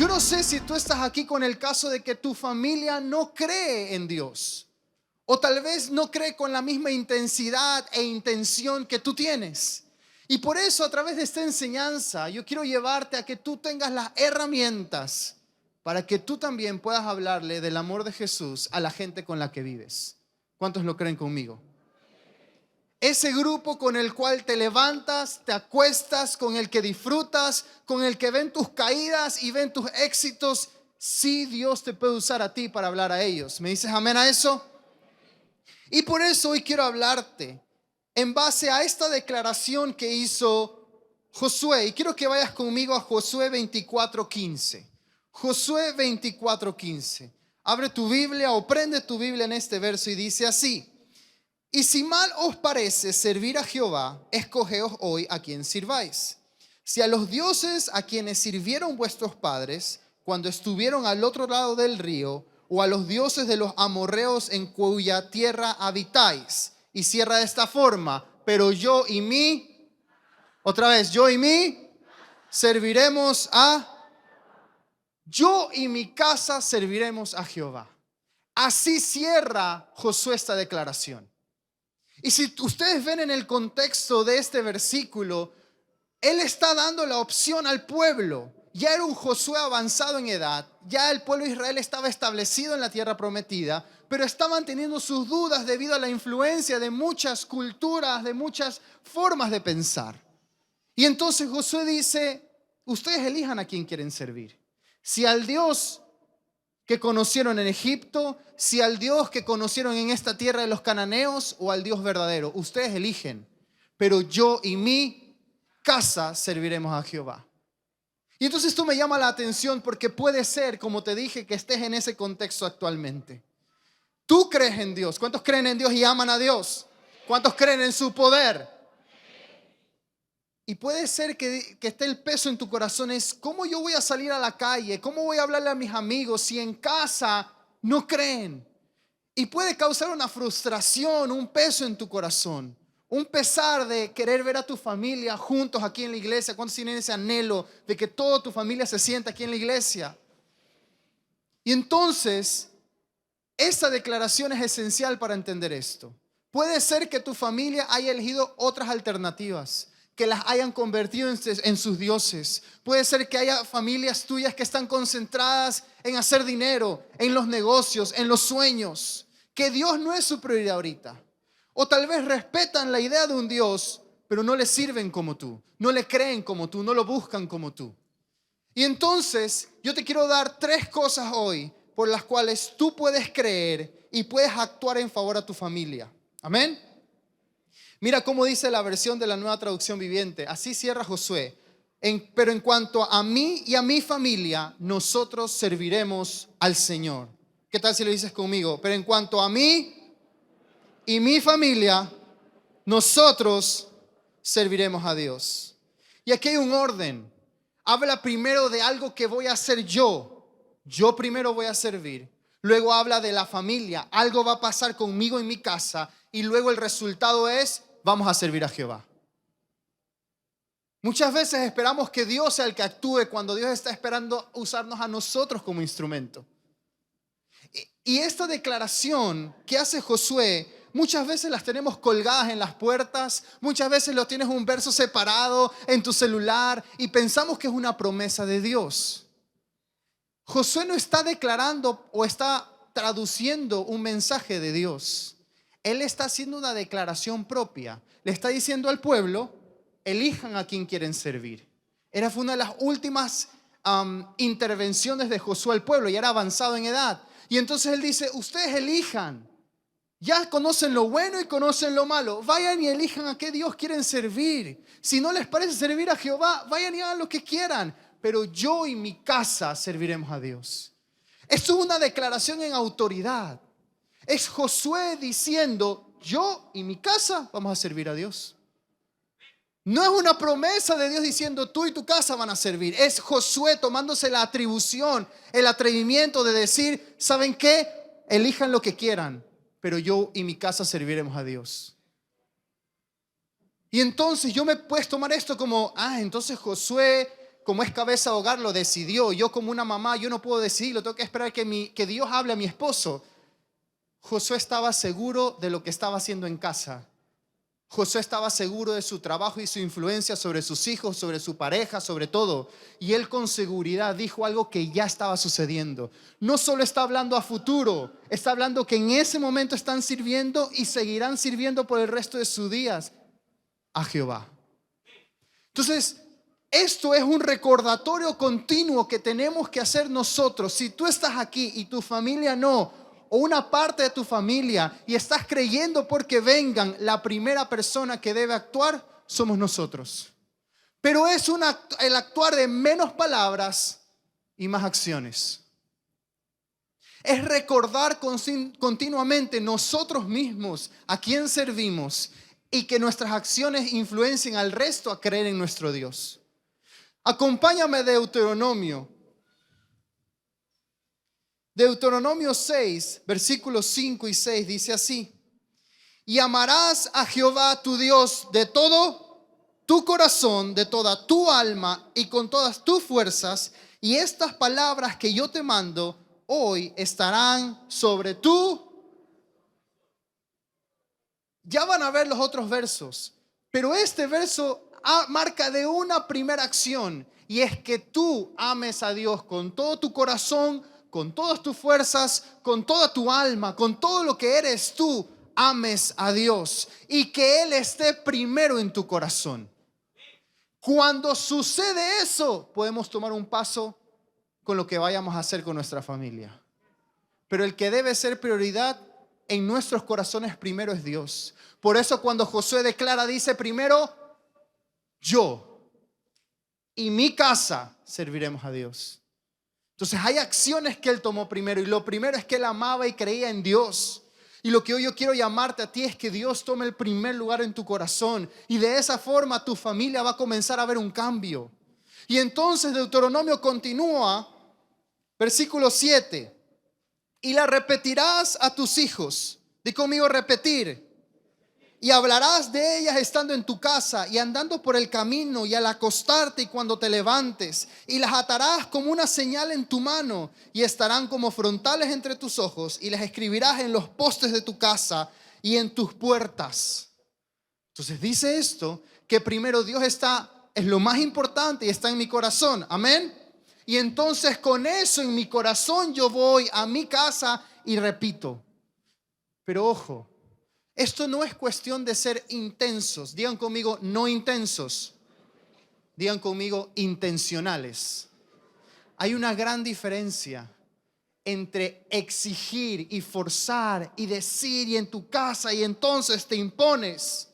Yo no sé si tú estás aquí con el caso de que tu familia no cree en Dios, o tal vez no cree con la misma intensidad e intención que tú tienes. Y por eso, a través de esta enseñanza, yo quiero llevarte a que tú tengas las herramientas para que tú también puedas hablarle del amor de Jesús a la gente con la que vives. ¿Cuántos lo creen conmigo? Ese grupo con el cual te levantas, te acuestas, con el que disfrutas, con el que ven tus caídas y ven tus éxitos. Sí, Dios te puede usar a ti para hablar a ellos. ¿Me dices amén a eso? Y por eso hoy quiero hablarte en base a esta declaración que hizo Josué. Y quiero que vayas conmigo a Josué 24:15. Josué 24:15. Abre tu Biblia o prende tu Biblia en este verso y dice así: y si mal os parece servir a Jehová, escogeos hoy a quien sirváis. Si a los dioses a quienes sirvieron vuestros padres cuando estuvieron al otro lado del río, o a los dioses de los amorreos en cuya tierra habitáis. Y cierra de esta forma: pero yo y mí, otra vez, yo y mí serviremos yo y mi casa serviremos a Jehová. Así cierra Josué esta declaración. Y si ustedes ven en el contexto de este versículo, él está dando la opción al pueblo. Ya era un Josué avanzado en edad, ya el pueblo de Israel estaba establecido en la tierra prometida, pero estaban teniendo sus dudas debido a la influencia de muchas culturas, de muchas formas de pensar. Y entonces Josué dice: ustedes elijan a quién quieren servir. Si al Dios que conocieron en Egipto, si al Dios que conocieron en esta tierra de los cananeos, o al Dios verdadero. Ustedes eligen, pero yo y mi casa serviremos a Jehová. Y entonces esto me llama la atención porque puede ser, como te dije, que estés en ese contexto actualmente. Tú crees en Dios. ¿Cuántos creen en Dios y aman a Dios? ¿Cuántos creen en su poder? Y puede ser que esté el peso en tu corazón, es: ¿cómo yo voy a salir a la calle? ¿Cómo voy a hablarle a mis amigos si en casa no creen? Y puede causar una frustración, un peso en tu corazón, un pesar de querer ver a tu familia juntos aquí en la iglesia. ¿Cuántos tienen ese anhelo de que toda tu familia se sienta aquí en la iglesia? Y entonces, esta declaración es esencial para entender esto. Puede ser que tu familia haya elegido otras alternativas, que las hayan convertido en sus dioses. Puede ser que haya familias tuyas que están concentradas en hacer dinero, en los negocios, en los sueños, que Dios no es su prioridad ahorita. O tal vez respetan la idea de un Dios, pero no le sirven como tú, no le creen como tú, no lo buscan como tú. Y entonces yo te quiero dar 3 cosas hoy por las cuales tú puedes creer y puedes actuar en favor a tu familia. Amén. Mira cómo dice la versión de la Nueva Traducción Viviente. Así cierra Josué: pero en cuanto a mí y a mi familia, nosotros serviremos al Señor. ¿Qué tal si lo dices conmigo? Pero en cuanto a mí y mi familia, nosotros serviremos a Dios. Y aquí hay un orden. Habla primero de algo que voy a hacer yo. Yo primero voy a servir. Luego habla de la familia. Algo va a pasar conmigo en mi casa. Y luego el resultado es: vamos a servir a Jehová. Muchas veces esperamos que Dios sea el que actúe cuando Dios está esperando usarnos a nosotros como instrumento. Y esta declaración que hace Josué, muchas veces las tenemos colgadas en las puertas, muchas veces lo tienes un verso separado en tu celular y pensamos que es una promesa de Dios. Josué no está declarando o está traduciendo un mensaje de Dios. Él está haciendo una declaración propia. Le está diciendo al pueblo: elijan a quien quieren servir. Fue una de las últimas intervenciones de Josué al pueblo. Ya era avanzado en edad. Y entonces él dice: ustedes elijan. Ya conocen lo bueno y conocen lo malo. Vayan y elijan a qué Dios quieren servir. Si no les parece servir a Jehová, vayan y hagan lo que quieran. Pero yo y mi casa serviremos a Dios. Esto es una declaración en autoridad. Es Josué diciendo: yo y mi casa vamos a servir a Dios. No es una promesa de Dios diciendo: tú y tu casa van a servir. Es Josué tomándose la atribución, el atrevimiento de decir: ¿saben qué? Elijan lo que quieran, pero yo y mi casa serviremos a Dios. Y entonces yo me puedo tomar esto como: entonces Josué como es cabeza de hogar, lo decidió. Yo como una mamá, yo no puedo decidirlo, tengo que esperar que Dios hable a mi esposo. Josué estaba seguro de lo que estaba haciendo en casa. Josué estaba seguro de su trabajo y su influencia sobre sus hijos, sobre su pareja, sobre todo. Y él con seguridad dijo algo que ya estaba sucediendo. No solo está hablando a futuro, está hablando que en ese momento están sirviendo y seguirán sirviendo por el resto de sus días a Jehová. Entonces, esto es un recordatorio continuo que tenemos que hacer nosotros. Si tú estás aquí y tu familia no, o una parte de tu familia, y estás creyendo porque vengan, la primera persona que debe actuar somos nosotros. Pero es el actuar de menos palabras y más acciones. Es recordar continuamente nosotros mismos a quién servimos y que nuestras acciones influencien al resto a creer en nuestro Dios. Acompáñame a Deuteronomio 6, versículos 5 y 6 dice así: y amarás a Jehová tu Dios de todo tu corazón, de toda tu alma y con todas tus fuerzas, y estas palabras que yo te mando hoy estarán sobre tú. Ya van a ver los otros versos, pero este verso marca de una primera acción, y es que tú ames a Dios con todo tu corazón, con todas tus fuerzas, con toda tu alma, con todo lo que eres tú, ames a Dios y que Él esté primero en tu corazón. Cuando sucede eso, podemos tomar un paso con lo que vayamos a hacer con nuestra familia. Pero el que debe ser prioridad en nuestros corazones primero es Dios. Por eso cuando Josué declara, dice primero, yo y mi casa serviremos a Dios. Entonces hay acciones que él tomó primero, y lo primero es que él amaba y creía en Dios. Y lo que hoy yo quiero llamarte a ti es que Dios tome el primer lugar en tu corazón, y de esa forma tu familia va a comenzar a ver un cambio. Y entonces Deuteronomio continúa, versículo 7: y la repetirás a tus hijos. Di conmigo, repetir. Y hablarás de ellas estando en tu casa y andando por el camino y al acostarte y cuando te levantes. Y las atarás como una señal en tu mano y estarán como frontales entre tus ojos, y las escribirás en los postes de tu casa y en tus puertas. Entonces dice esto, que primero Dios es lo más importante y está en mi corazón. Amén. Y entonces con eso en mi corazón yo voy a mi casa y repito. Pero ojo, esto no es cuestión de ser intensos. Digan conmigo, no intensos. Digan conmigo, intencionales. Hay una gran diferencia entre exigir y forzar y decir y en tu casa y entonces te impones,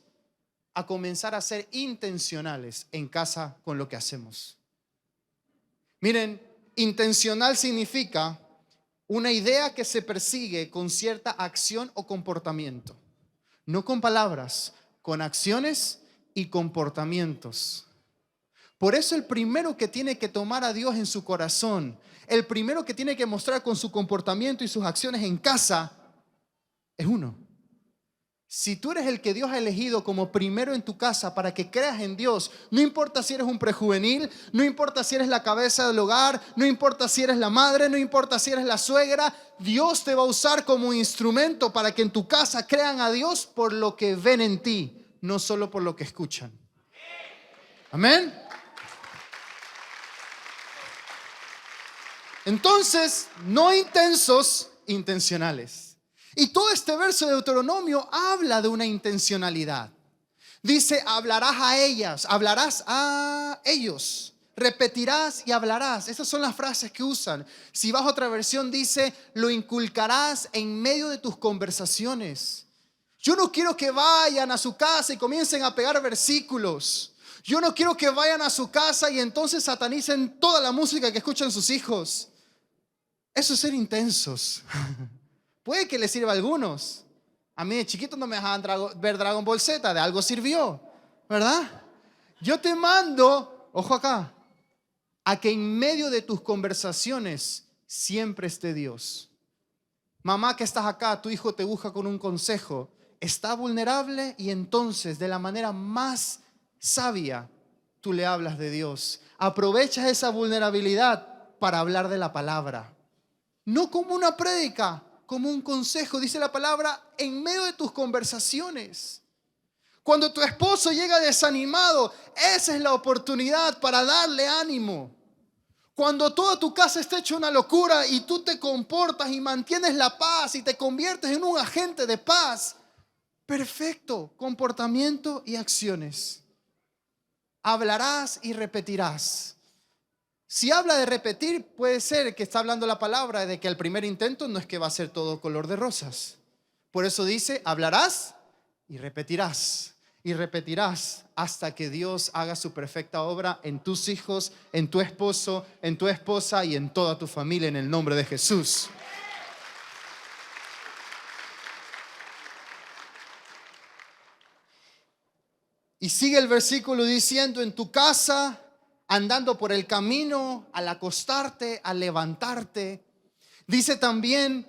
a comenzar a ser intencionales en casa con lo que hacemos. Miren, intencional significa una idea que se persigue con cierta acción o comportamiento. No con palabras, con acciones y comportamientos. Por eso el primero que tiene que tomar a Dios en su corazón, el primero que tiene que mostrar con su comportamiento y sus acciones en casa, es uno. Si tú eres el que Dios ha elegido como primero en tu casa para que creas en Dios, no importa si eres un prejuvenil, no importa si eres la cabeza del hogar, no importa si eres la madre, no importa si eres la suegra, Dios te va a usar como instrumento para que en tu casa crean a Dios por lo que ven en ti, no solo por lo que escuchan. Amén. Entonces, no intensos, intencionales. Y todo este verso de Deuteronomio habla de una intencionalidad. Dice, hablarás a ellas, hablarás a ellos, repetirás y hablarás. Esas son las frases que usan. Si vas a otra versión dice, lo inculcarás en medio de tus conversaciones. Yo no quiero que vayan a su casa y comiencen a pegar versículos. Yo no quiero que vayan a su casa y entonces satanicen toda la música que escuchan sus hijos. Eso es ser intensos. Puede que les sirva a algunos. A mí de chiquito no me dejaban ver Dragon Ball Z, de algo sirvió, ¿verdad? Yo te mando, ojo acá, a que en medio de tus conversaciones siempre esté Dios. Mamá que estás acá, tu hijo te busca con un consejo, está vulnerable y entonces de la manera más sabia, tú le hablas de Dios. Aprovechas esa vulnerabilidad para hablar de la palabra. No como una prédica, como un consejo. Dice la palabra, en medio de tus conversaciones. Cuando tu esposo llega desanimado, esa es la oportunidad para darle ánimo. Cuando toda tu casa está hecha una locura y tú te comportas y mantienes la paz y te conviertes en un agente de paz, perfecto, comportamiento y acciones. Hablarás y repetirás. Si habla de repetir, puede ser que está hablando la palabra de que el primer intento no es que va a ser todo color de rosas. Por eso dice, hablarás y repetirás. Y repetirás hasta que Dios haga su perfecta obra en tus hijos, en tu esposo, en tu esposa y en toda tu familia, en el nombre de Jesús. Y sigue el versículo diciendo, en tu casa, andando por el camino, al acostarte, al levantarte. Dice también,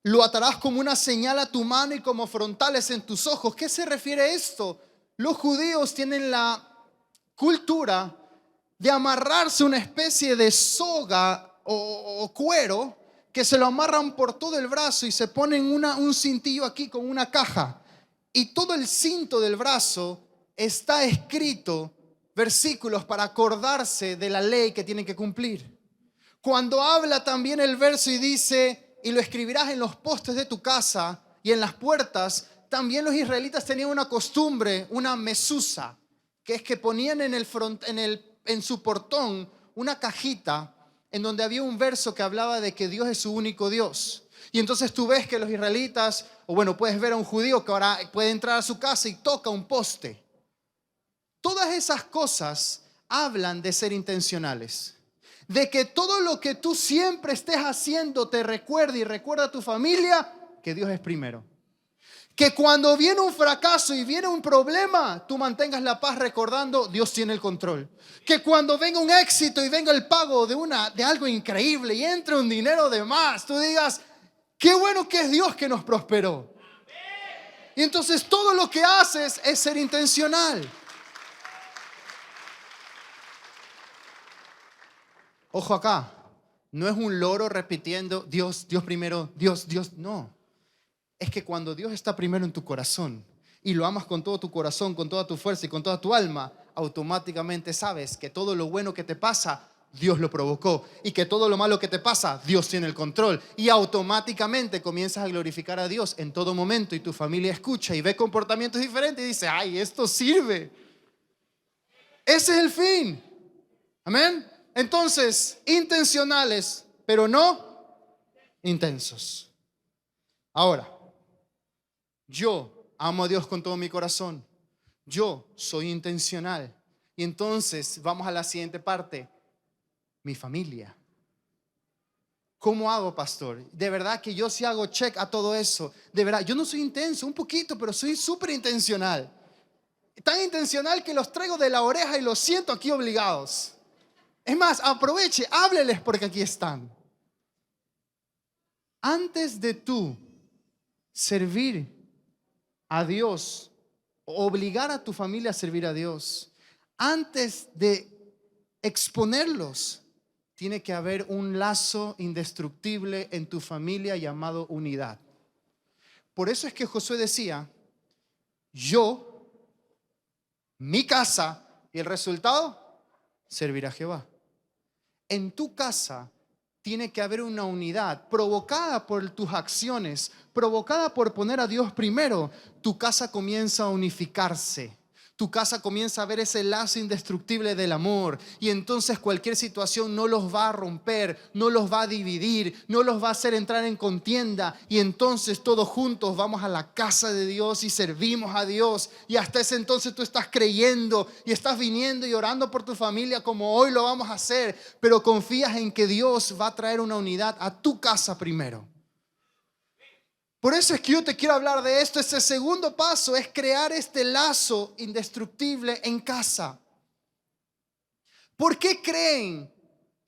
lo atarás como una señal a tu mano y como frontales en tus ojos. ¿Qué se refiere a esto? Los judíos tienen la cultura de amarrarse una especie de soga o cuero que se lo amarran por todo el brazo y se ponen un cintillo aquí con una caja. Y todo el cinto del brazo está escrito versículos para acordarse de la ley que tienen que cumplir. Cuando habla también el verso y dice, y lo escribirás en los postes de tu casa y en las puertas, también los israelitas tenían una costumbre, una mesusa, que es que ponían en su portón una cajita en donde había un verso que hablaba de que Dios es su único Dios. Y entonces tú ves que los israelitas, o bueno, puedes ver a un judío que ahora puede entrar a su casa y toca un poste. Todas esas cosas hablan de ser intencionales. De que todo lo que tú siempre estés haciendo te recuerde y recuerda a tu familia que Dios es primero. Que cuando viene un fracaso y viene un problema, tú mantengas la paz recordando Dios tiene el control. Que cuando venga un éxito y venga el pago de algo increíble y entre un dinero de más, tú digas, qué bueno que es Dios que nos prosperó. Y entonces todo lo que haces es ser intencional. Ojo acá, no es un loro repitiendo Dios, Dios primero, Dios, Dios, no. Es que cuando Dios está primero en tu corazón y lo amas con todo tu corazón, con toda tu fuerza y con toda tu alma, automáticamente sabes que todo lo bueno que te pasa, Dios lo provocó, y que todo lo malo que te pasa, Dios tiene el control, y automáticamente comienzas a glorificar a Dios en todo momento y tu familia escucha y ve comportamientos diferentes y dice, ay, esto sirve. Ese es el fin. Amén. Entonces, intencionales, pero no intensos. Ahora, yo amo a Dios con todo mi corazón. Yo soy intencional. Y entonces vamos a la siguiente parte. Mi familia. ¿Cómo hago, pastor? De verdad que yo sí hago check a todo eso. De verdad, yo no soy intenso, un poquito, pero soy súper intencional. Tan intencional que los traigo de la oreja y los siento aquí obligados. Es más, aproveche, hábleles porque aquí están. Antes de tú servir a Dios, obligar a tu familia a servir a Dios, antes de exponerlos, tiene que haber un lazo indestructible en tu familia llamado unidad. Por eso es que Josué decía, yo, mi casa, y el resultado, servir a Jehová. En tu casa tiene que haber una unidad provocada por tus acciones, provocada por poner a Dios primero. Tu casa comienza a unificarse. Tu casa comienza a ver ese lazo indestructible del amor, y entonces cualquier situación no los va a romper, no los va a dividir, no los va a hacer entrar en contienda, y entonces todos juntos vamos a la casa de Dios y servimos a Dios. Y hasta ese entonces tú estás creyendo y estás viniendo y orando por tu familia como hoy lo vamos a hacer, pero confías en que Dios va a traer una unidad a tu casa primero. Por eso es que yo te quiero hablar de esto. Este segundo paso es crear este lazo indestructible en casa. ¿Por qué creen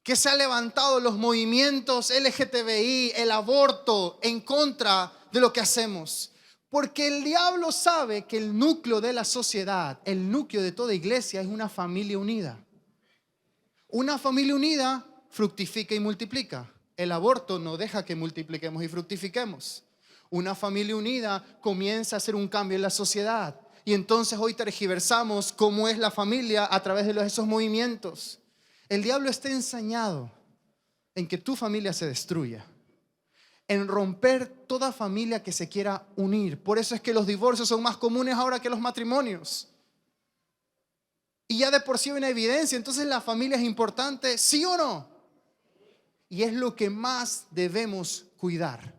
que se han levantado los movimientos LGTBI, el aborto, en contra de lo que hacemos? Porque el diablo sabe que el núcleo de la sociedad, el núcleo de toda iglesia es una familia unida. Una familia unida fructifica y multiplica. El aborto no deja que multipliquemos y fructifiquemos. Una familia unida comienza a hacer un cambio en la sociedad. Y entonces hoy tergiversamos cómo es la familia a través de esos movimientos. El diablo está ensañado en que tu familia se destruya, en romper toda familia que se quiera unir. Por eso es que los divorcios son más comunes ahora que los matrimonios. Y ya de por sí hay una evidencia. Entonces la familia es importante, ¿sí o no? Y es lo que más debemos cuidar.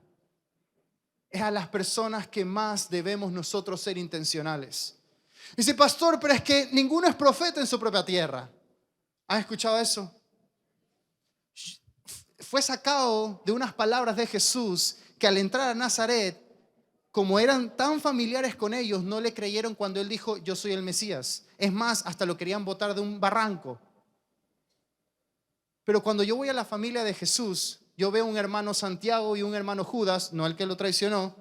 Es a las personas que más debemos nosotros ser intencionales. Dice, pastor, pero es que ninguno es profeta en su propia tierra. ¿Has escuchado eso? Fue sacado de unas palabras de Jesús que al entrar a Nazaret, como eran tan familiares con ellos, no le creyeron cuando él dijo, yo soy el Mesías. Es más, hasta lo querían botar de un barranco. Pero cuando yo voy a la familia de Jesús, yo veo un hermano Santiago y un hermano Judas, no el que lo traicionó,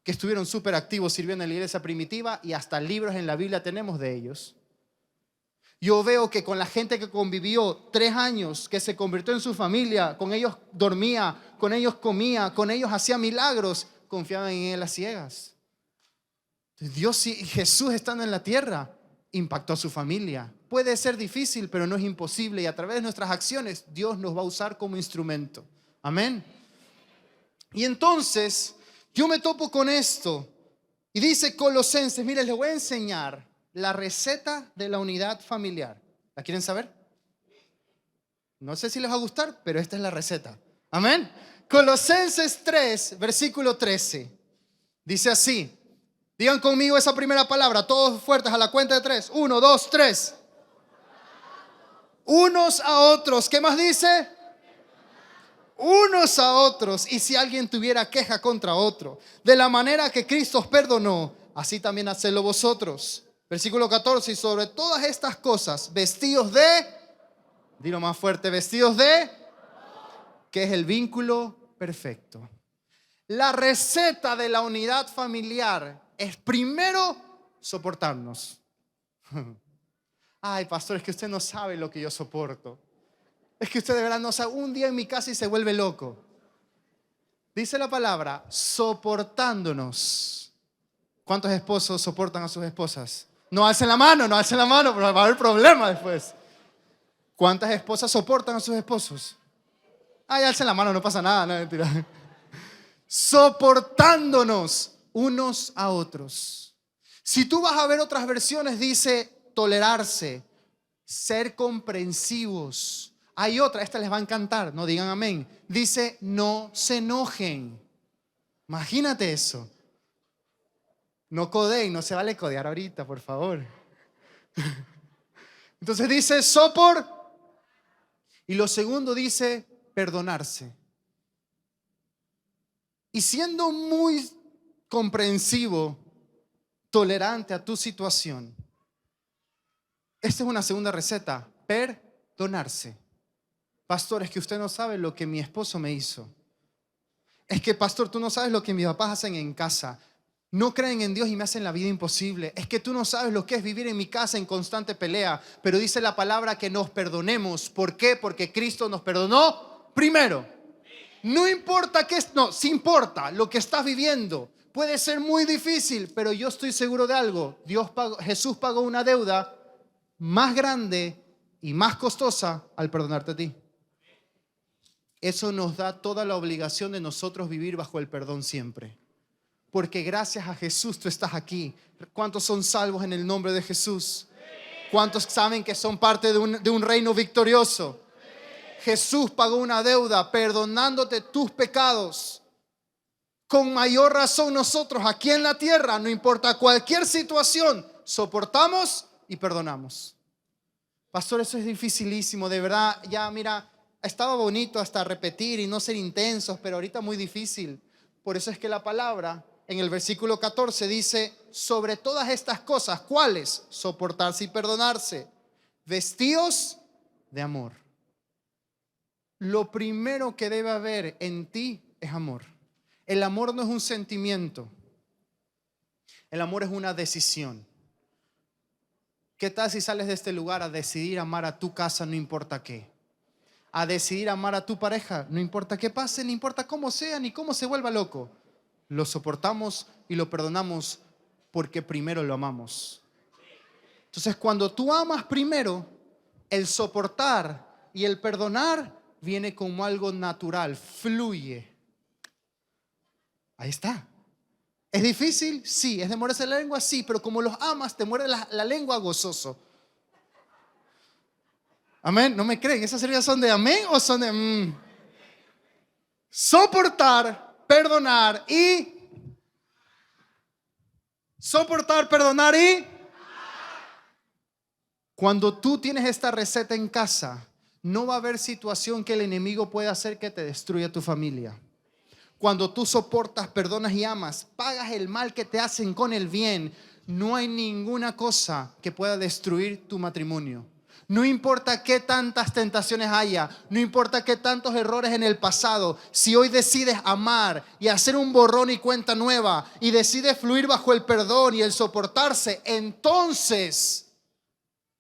que estuvieron súper activos sirviendo en la iglesia primitiva y hasta libros en la Biblia tenemos de ellos. Yo veo que con la gente que convivió 3 años, que se convirtió en su familia, con ellos dormía, con ellos comía, con ellos hacía milagros, confiaban en él a ciegas. Dios y Jesús estando en la tierra impactó a su familia. Puede ser difícil, pero no es imposible, y a través de nuestras acciones Dios nos va a usar como instrumento. Amén. Y entonces yo me topo con esto y dice Colosenses, miren, les voy a enseñar la receta de la unidad familiar. ¿La quieren saber? No sé si les va a gustar, pero esta es la receta. Amén. Colosenses 3, versículo 13. Dice así. Digan conmigo esa primera palabra, todos fuertes a la cuenta de 3. 1, 2, 3. Unos a otros. ¿Qué más dice? Unos a otros. Y si alguien tuviera queja contra otro, de la manera que Cristo os perdonó, así también hacedlo vosotros. Versículo 14. Y sobre todas estas cosas, vestidos de, dilo más fuerte, vestidos de, que es el vínculo perfecto. La receta de la unidad familiar es primero soportarnos. Ay, pastor, es que usted no sabe lo que yo soporto. Es que usted de verdad no sabe. Un día en mi casa y se vuelve loco. Dice la palabra, soportándonos. ¿Cuántos esposos soportan a sus esposas? No alcen la mano, pero va a haber problema después. ¿Cuántas esposas soportan a sus esposos? Ay, alcen la mano, no pasa nada, no, mentira. Soportándonos unos a otros. Si tú vas a ver otras versiones, dice tolerarse, ser comprensivos. Hay otra, esta les va a encantar, no digan amén. Dice no se enojen. Imagínate eso. No codeen, no se vale codear ahorita, por favor. Entonces dice sopor. Y lo segundo dice perdonarse. Y siendo muy comprensivo, tolerante a tu situación. Esta es una segunda receta, perdonarse. Pastor, es que usted no sabe lo que mi esposo me hizo. Es que, pastor, tú no sabes lo que mis papás hacen en casa. No creen en Dios y me hacen la vida imposible. Es que tú no sabes lo que es vivir en mi casa en constante pelea. Pero dice la palabra que nos perdonemos. ¿Por qué? Porque Cristo nos perdonó primero. No importa qué, no, sí importa lo que estás viviendo. Puede ser muy difícil, pero yo estoy seguro de algo. Jesús pagó una deuda más grande y más costosa al perdonarte a ti. Eso nos da toda la obligación de nosotros vivir bajo el perdón siempre. Porque gracias a Jesús tú estás aquí. ¿Cuántos son salvos en el nombre de Jesús? ¿Cuántos saben que son parte de un reino victorioso? Jesús pagó una deuda perdonándote tus pecados. Con mayor razón nosotros aquí en la tierra, no importa cualquier situación, soportamos y perdonamos. Pastor, eso es dificilísimo, de verdad. Ya mira, estaba bonito hasta repetir y no ser intensos, pero ahorita muy difícil. Por eso es que la palabra en el versículo 14 dice, sobre todas estas cosas, ¿cuáles? Soportarse y perdonarse, vestidos de amor. Lo primero que debe haber en ti es amor. El amor no es un sentimiento. El amor es una decisión. ¿Qué tal si sales de este lugar a decidir amar a tu casa, no importa qué? A decidir amar a tu pareja, no importa qué pase, no importa cómo sea, ni cómo se vuelva loco. Lo soportamos y lo perdonamos porque primero lo amamos. Entonces, cuando tú amas primero, el soportar y el perdonar viene como algo natural, fluye. Ahí está. ¿Es difícil? Sí. ¿Es de morderse la lengua? Sí. Pero como los amas, te muerde la lengua gozoso. Amén. ¿No me creen? ¿Esas serías son de amén o son de soportar, perdonar y soportar, perdonar y cuando tú tienes esta receta en casa, no va a haber situación que el enemigo pueda hacer que te destruya tu familia. Cuando tú soportas, perdonas y amas, pagas el mal que te hacen con el bien, no hay ninguna cosa que pueda destruir tu matrimonio. No importa qué tantas tentaciones haya, no importa qué tantos errores en el pasado, si hoy decides amar y hacer un borrón y cuenta nueva y decides fluir bajo el perdón y el soportarse, entonces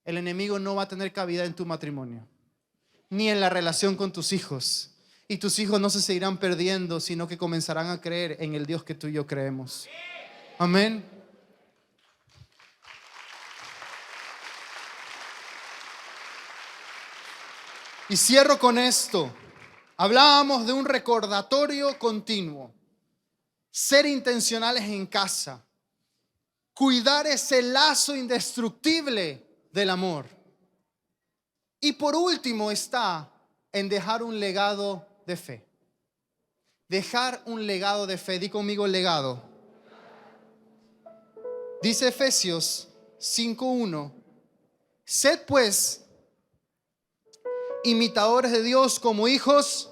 el enemigo no va a tener cabida en tu matrimonio, ni en la relación con tus hijos. Y tus hijos no se seguirán perdiendo, sino que comenzarán a creer en el Dios que tú y yo creemos. Amén. Y cierro con esto. Hablábamos de un recordatorio continuo. Ser intencionales en casa. Cuidar ese lazo indestructible del amor. Y por último está en dejar un legado de fe. Dejar un legado de fe. Di conmigo legado. Dice Efesios 5:1. Sed pues imitadores de Dios como hijos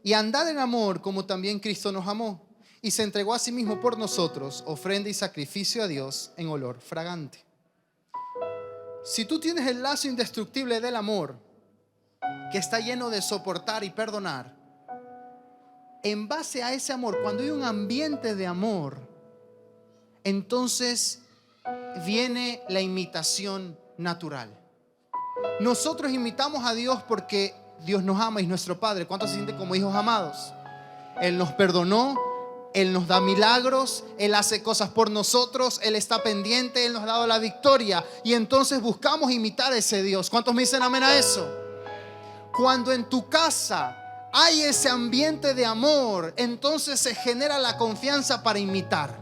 y andad en amor como también Cristo nos amó y se entregó a sí mismo por nosotros, ofrenda y sacrificio a Dios en olor fragante. Si tú tienes el lazo indestructible del amor, que está lleno de soportar y perdonar, en base a ese amor, cuando hay un ambiente de amor, entonces viene la imitación natural. Nosotros imitamos a Dios porque Dios nos ama y es nuestro Padre. ¿Cuántos se sienten como hijos amados? Él nos perdonó, Él nos da milagros, Él hace cosas por nosotros, Él está pendiente, Él nos ha dado la victoria. Y entonces buscamos imitar a ese Dios. ¿Cuántos me dicen amén a eso? Cuando en tu casa hay ese ambiente de amor, entonces se genera la confianza para imitar.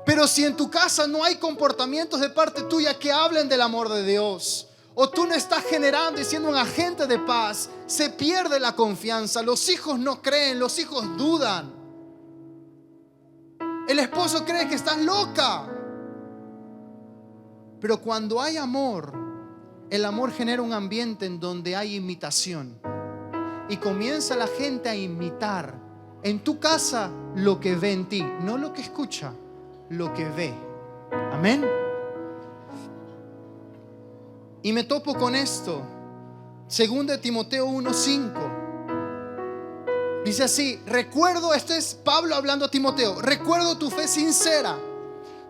Pero si en tu casa no hay comportamientos de parte tuya que hablen del amor de Dios, o tú no estás generando y siendo un agente de paz, se pierde la confianza. Los hijos no creen, los hijos dudan. El esposo cree que estás loca. Pero cuando hay amor, el amor genera un ambiente en donde hay imitación. Y comienza la gente a imitar en tu casa lo que ve en ti, no lo que escucha, lo que ve. Amén. Y me topo con esto. 2 Timoteo 1:5. Dice así: recuerdo, esto es Pablo hablando a Timoteo, recuerdo tu fe sincera,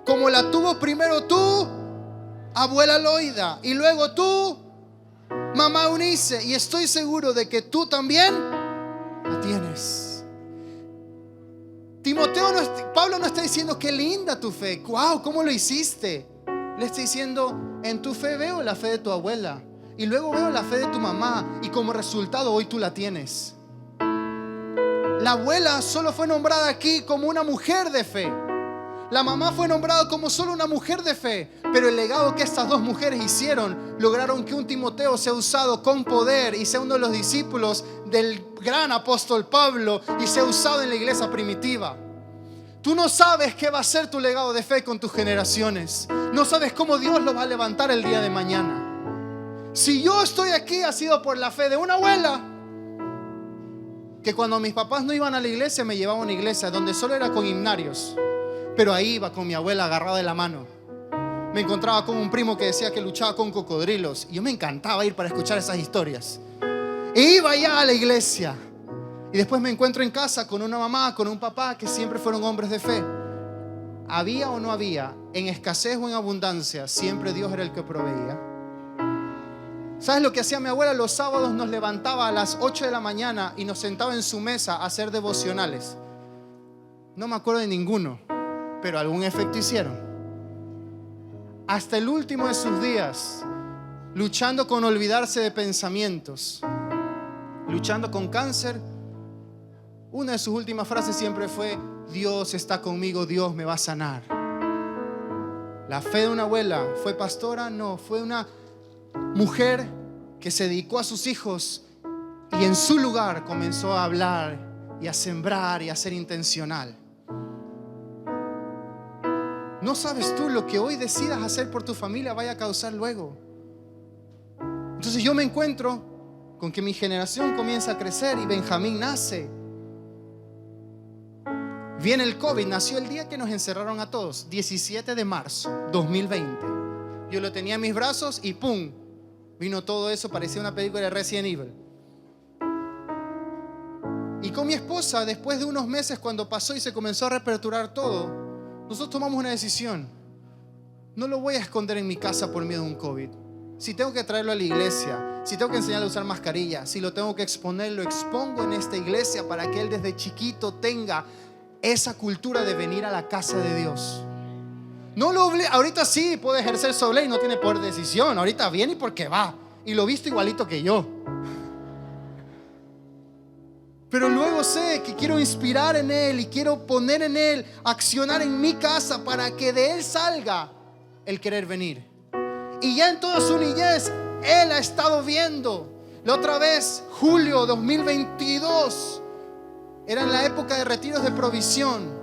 como la tuvo primero tu abuela Loida y luego tu mamá Eunice, y estoy seguro de que tú también la tienes. Pablo no está diciendo qué linda tu fe, wow, ¿cómo lo hiciste? Le está diciendo, en tu fe veo la fe de tu abuela y luego veo la fe de tu mamá, y como resultado hoy tú la tienes. La abuela solo fue nombrada aquí como una mujer de fe. La mamá fue nombrada como solo una mujer de fe. Pero el legado que estas dos mujeres hicieron, lograron que un Timoteo sea usado con poder y sea uno de los discípulos del gran apóstol Pablo y sea usado en la iglesia primitiva. Tú no sabes qué va a ser tu legado de fe con tus generaciones. No sabes cómo Dios lo va a levantar el día de mañana. Si yo estoy aquí, ha sido por la fe de una abuela que cuando mis papás no iban a la iglesia, me llevaba a una iglesia donde solo era con himnarios. Pero ahí iba con mi abuela agarrada de la mano. Me encontraba con un primo que decía que luchaba con cocodrilos, y yo me encantaba ir para escuchar esas historias. E iba ya a la iglesia. Y después me encuentro en casa con una mamá, con un papá que siempre fueron hombres de fe. había o no había, en escasez o en abundancia, siempre Dios era el que proveía. ¿Sabes lo que hacía mi abuela? Los sábados nos levantaba a las 8 de la mañana y nos sentaba en su mesa a hacer devocionales. No me acuerdo de ninguno, pero algún efecto hicieron. Hasta el último de sus días, luchando con olvidarse de pensamientos, luchando con cáncer. Una de sus últimas frases siempre fue: Dios está conmigo, Dios me va a sanar. La fe de una abuela. ¿Fue pastora? No, fue una mujer que se dedicó a sus hijos y en su lugar comenzó a hablar y a sembrar y a ser intencional. No sabes tú lo que hoy decidas hacer por tu familia vaya a causar luego. Entonces yo me encuentro con que mi generación comienza a crecer y Benjamín nace. Viene el COVID, nació el día que nos encerraron a todos, 17 de marzo 2020. Yo lo tenía en mis brazos y ¡pum! Vino todo eso, parecía una película de Resident Evil. Y con mi esposa, después de unos meses, cuando pasó y se comenzó a reaperturar todo, nosotros tomamos una decisión. No lo voy a esconder en mi casa por miedo a un COVID. Si tengo que traerlo a la iglesia, si tengo que enseñarle a usar mascarilla, si lo tengo que exponer, lo expongo en esta iglesia para que él desde chiquito tenga esa cultura de venir a la casa de Dios. No lo obliga. Ahorita sí puede ejercer su ley, no tiene poder de decisión. Ahorita viene y porque va. Y lo visto igualito que yo. Pero luego sé que quiero inspirar en él y quiero poner en él, accionar en mi casa para que de él salga el querer venir. Y ya en toda su niñez él ha estado viendo. La otra vez, julio 2022, era en la época de retiros de provisión.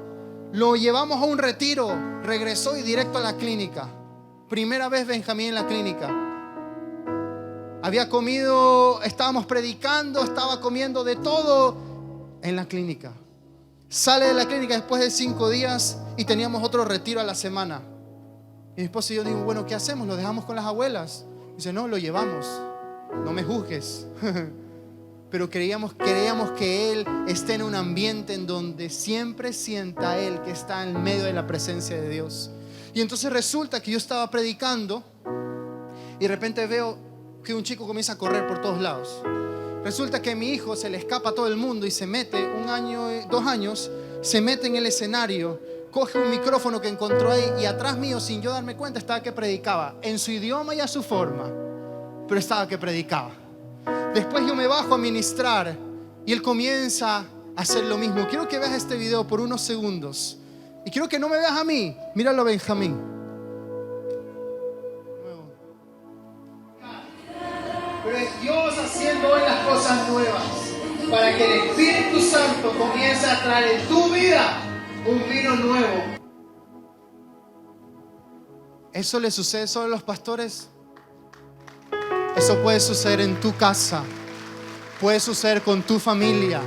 Lo llevamos a un retiro, regresó y directo a la clínica. Primera vez Benjamín en la clínica. Había comido, estábamos predicando, estaba comiendo de todo en la clínica. Sale de la clínica después de 5 días y teníamos otro retiro a la semana. Y mi esposa y yo digo, bueno, ¿qué hacemos? ¿Lo dejamos con las abuelas? Dice, no, lo llevamos. No me juzgues. Pero queríamos que él esté en un ambiente en donde siempre sienta él que está en medio de la presencia de Dios. Y entonces resulta que yo estaba predicando y de repente veo que un chico comienza a correr por todos lados. Resulta que a mi hijo se le escapa a todo el mundo y se mete 1 año, 2 años, se mete en el escenario, coge un micrófono que encontró ahí y atrás mío, sin yo darme cuenta, estaba que predicaba en su idioma y a su forma, pero estaba que predicaba. Después yo me bajo a ministrar y él comienza a hacer lo mismo. Quiero que veas este video por unos segundos y quiero que no me veas a mí, míralo a Benjamín. Pero es Dios haciendo hoy las cosas nuevas para que el Espíritu Santo comience a traer en tu vida un vino nuevo. ¿Eso le sucede solo a los pastores? Eso puede suceder en tu casa, puede suceder con tu familia.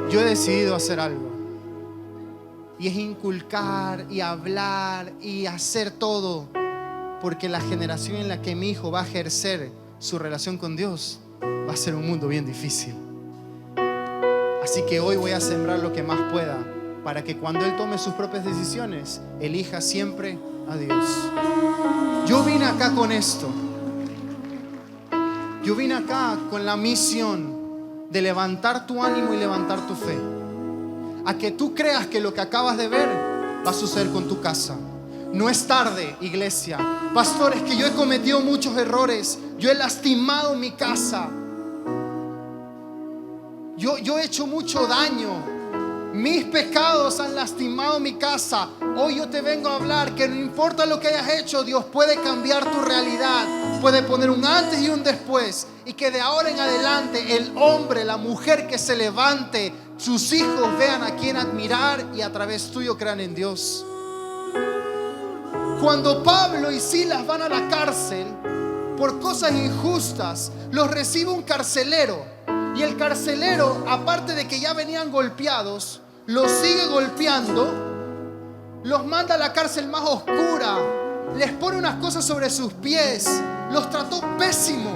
Yo he decidido hacer algo y es inculcar y hablar y hacer todo, porque la generación en la que mi hijo va a ejercer su relación con Dios va a ser un mundo bien difícil. Así que hoy voy a sembrar lo que más pueda para que cuando él tome sus propias decisiones elija siempre a Dios. Yo vine acá con esto. Yo vine acá con la misión de levantar tu ánimo y levantar tu fe, a que tú creas que lo que acabas de ver va a suceder con tu casa. No es tarde, iglesia. Pastores, que yo he cometido muchos errores. Yo he lastimado mi casa. Yo he hecho mucho daño. Mis pecados han lastimado mi casa. Hoy yo te vengo a hablar que no importa lo que hayas hecho, Dios puede cambiar tu realidad. Puede poner un antes y un después. Y que de ahora en adelante el hombre, la mujer que se levante, sus hijos vean a quien admirar y a través tuyo crean en Dios. Cuando Pablo y Silas van a la cárcel por cosas injustas, los recibe un carcelero. Y el carcelero, aparte de que ya venían golpeados, los sigue golpeando, los manda a la cárcel más oscura, les pone unas cosas sobre sus pies, los trató pésimo.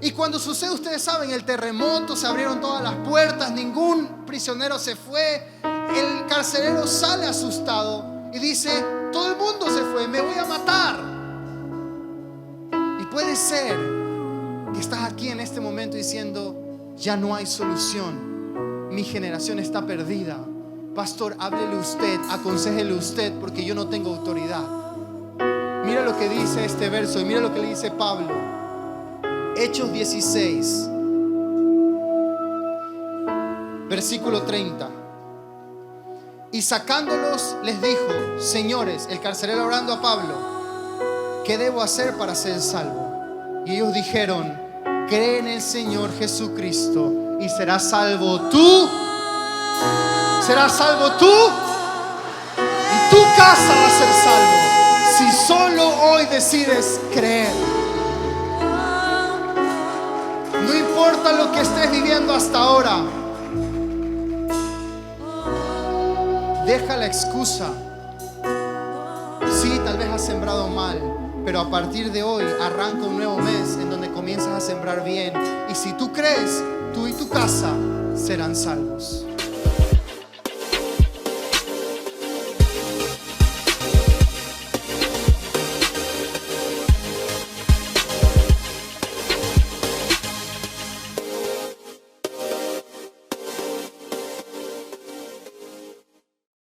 Y cuando sucede, ustedes saben, el terremoto, se abrieron todas las puertas, ningún prisionero se fue. El carcelero sale asustado y dice: todo el mundo se fue, me voy a matar. Y puede ser que estás aquí en este momento diciendo: ya no hay solución, mi generación está perdida. Pastor, háblele usted, aconséjele usted, porque yo no tengo autoridad. Mira lo que dice este verso y mira lo que le dice Pablo. Hechos 16, versículo 30. Y sacándolos les dijo: señores, el carcelero hablando a Pablo, ¿qué debo hacer para ser salvo? Y ellos dijeron: cree en el Señor Jesucristo y serás salvo tú. Serás salvo tú y tu casa va a ser salvo, si solo hoy decides creer. No importa lo que estés viviendo hasta ahora, deja la excusa. Sí, tal vez has sembrado mal, pero a partir de hoy arranca un nuevo mes en donde comienzas a sembrar bien. Y si tú crees, tú y tu casa serán salvos.